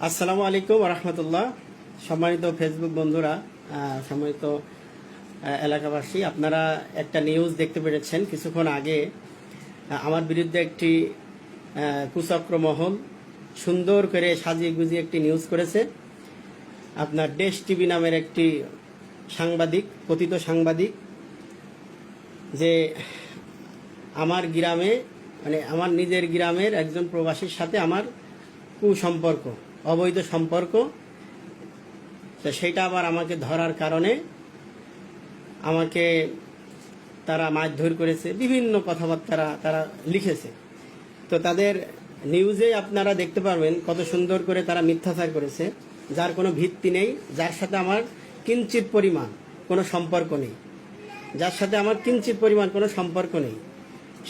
আসসালামু আলাইকুম রহমতুল্লাহ। সম্মানিত ফেসবুক বন্ধুরা, সম্মানিত এলাকাবাসী, আপনারা একটা নিউজ দেখতে পেরেছেন কিছুক্ষণ আগে। আমার বিরুদ্ধে একটি কুচক্র মহল সুন্দর করে সাজিয়ে গুজিয়ে একটি নিউজ করেছে। আপনার দেশ টিভি নামের একটি সাংবাদিক, কথিত সাংবাদিক, যে আমার গ্রামে, মানে আমার নিজের গ্রামের একজন প্রবাসীর সাথে আমার কুসম্পর্ক, অবৈধ সম্পর্ক, তো সেটা আবার আমাকে ধরার কারণে আমাকে তারা মারধর করেছে, বিভিন্ন কথাবার্তা তারা লিখেছে। তো তাদের নিউজে আপনারা দেখতে পারবেন কত সুন্দর করে তারা মিথ্যাচার করেছে, যার কোনো ভিত্তি নেই, যার সাথে আমার কিঞ্চিত পরিমাণ কোনো সম্পর্ক নেই, যার সাথে আমার কিঞ্চিত পরিমাণ কোনো সম্পর্ক নেই,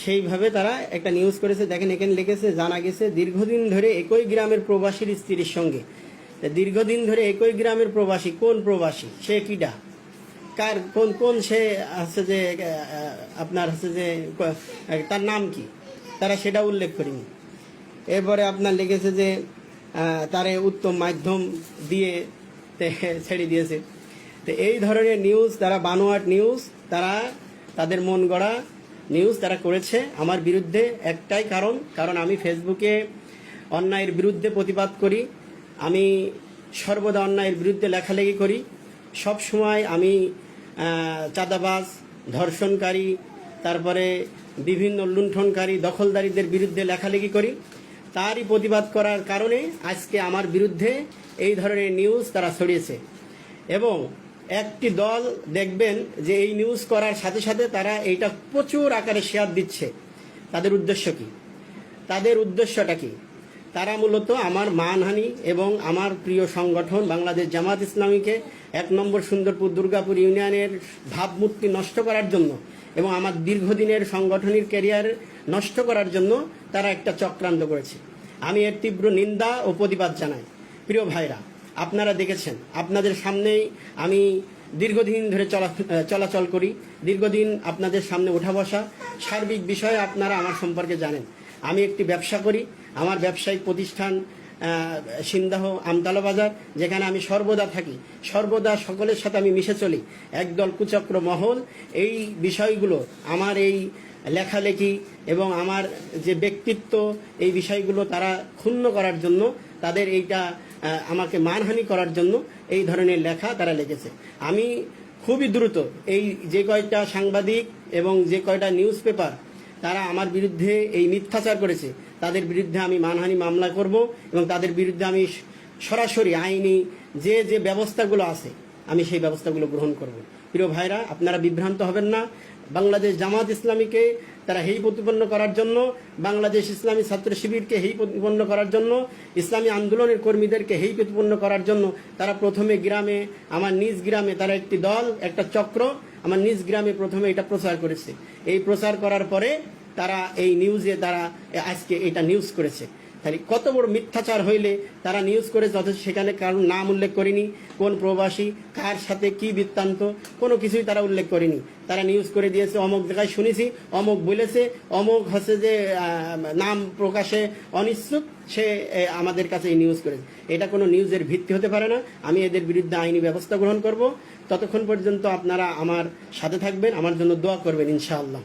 সেইভাবে তারা একটা নিউজ করেছে। দেখেন, এখানে লিখেছে, জানা গেছে দীর্ঘদিন ধরে একই গ্রামের প্রবাসীর স্ত্রীর সঙ্গে। দীর্ঘদিন ধরে একই গ্রামের প্রবাসী, কোন প্রবাসী, সে কিডা, কার, কোন কোন সে আছে, যে আপনার হচ্ছে যে তার নাম কি, তারা সেটা উল্লেখ করেনি। এরপরে আপনার লিখেছে যে তারে উত্তম মাধ্যম দিয়ে ছেড়ে দিয়েছে। তো এই ধরনের নিউজ, তারা বানোয়াট নিউজ, তারা তাদের মন গড়া নিউজ তারা করেছে আমার বিরুদ্ধে। একটাই কারণ আমি ফেসবুকে অন্যায়ের বিরুদ্ধে প্রতিবাদ করি, আমি সর্বদা অন্যায়ের বিরুদ্ধে লেখালেখি করি। সব সময় আমি চাঁদাবাজ, ধর্ষণকারী, তারপরে বিভিন্ন লুণ্ঠনকারী, দখলদারীদের বিরুদ্ধে লেখালেখি করি। তারই প্রতিবাদ করার কারণে আজকে আমার বিরুদ্ধে এই ধরনের নিউজ তারা ছড়িয়েছে। এবং একটি দল দেখবেন যে এই নিউজ করার সাথে সাথে তারা এইটা প্রচুর আকারে শেয়ার দিচ্ছে। তাদের উদ্দেশ্য কি? তাদের উদ্দেশ্যটা কি? তারা মূলত আমার মানহানি এবং আমার প্রিয় সংগঠন বাংলাদেশ জামাত ইসলামীকে 1 নম্বর সুন্দরপুর দুর্গাপুর ইউনিয়নের ভাবমূর্তি নষ্ট করার জন্য এবং আমার দীর্ঘদিনের সাংগঠনিক ক্যারিয়ার নষ্ট করার জন্য তারা একটা চক্রান্ত করেছে। আমি এর তীব্র নিন্দা ও প্রতিবাদ জানাই। প্রিয় ভাইরা, আপনারা দেখেছেন, আপনাদের সামনেই আমি দীর্ঘদিন ধরে চলাচল করি, দীর্ঘদিন আপনাদের সামনে ওঠা বসা, সার্বিক বিষয়ে আপনারা আমার সম্পর্কে জানেন। আমি একটি ব্যবসা করি, আমার ব্যবসায়িক প্রতিষ্ঠান সিন্দাহ আমতলা বাজার, যেখানে আমি সর্বদা থাকি, সর্বদা সকলের সাথে আমি মিশে চলি। একদল কুচক্র মহল এই বিষয়গুলো, আমার এই লেখালেখি এবং আমার যে ব্যক্তিত্ব, এই বিষয়গুলো তারা ক্ষুণ্ণ করার জন্য, তাদের এইটা আমাকে মানহানি করার জন্য এই ধরনের লেখা তারা লিখেছে। আমি খুবই দ্রুত এই যে কয়টা সাংবাদিক এবং যে কয়টা নিউজ পেপার তারা আমার বিরুদ্ধে এই মিথ্যাচার করেছে, তাদের বিরুদ্ধে আমি মানহানি মামলা করব এবং তাদের বিরুদ্ধে আমি সরাসরি আইনি যে যে ব্যবস্থাগুলো আছে আমি সেই ব্যবস্থাগুলো গ্রহণ করব। প্রিয় ভাইরা, আপনারা বিভ্রান্ত হবেন না। বাংলাদেশ জামাত ইসলামীকে তারা হেই প্রতিপন্ন করার জন্য, বাংলাদেশ ইসলামী ছাত্র শিবিরকে হেই প্রতিপন্ন করার জন্য, ইসলামী আন্দোলনের কর্মীদেরকে হেই প্রতিপন্ন করার জন্য তারা প্রথমে গ্রামে, আমার নিজ গ্রামে তারা একটি দল, একটা চক্র আমার নিজ গ্রামে প্রথমে এটা প্রচার করেছে। এই প্রচার করার পরে তারা এই নিউজে তারা আজকে এটা নিউজ করেছে। তাহলে কত বড় মিথ্যাচার হইলে তারা নিউজ করেছে, অথচ সেখানে কারণ নাম উল্লেখ করেনি, কোন প্রবাসী, কার সাথে কি বৃত্তান্ত, কোনো কিছুই তারা উল্লেখ করেনি। তারা নিউজ করে দিয়েছে, অমুক জায়গায় শুনেছি, অমুক বলেছে, অমুক হচ্ছে যে নাম প্রকাশে অনিচ্ছুক, সে আমাদের কাছে এই নিউজ করেছে। এটা কোনো নিউজের ভিত্তি হতে পারে না। আমি এদের বিরুদ্ধে আইনি ব্যবস্থা গ্রহণ করব। ততক্ষণ পর্যন্ত আপনারা আমার সাথে থাকবেন, আমার জন্য দোয়া করবেন ইনশাআল্লাহ।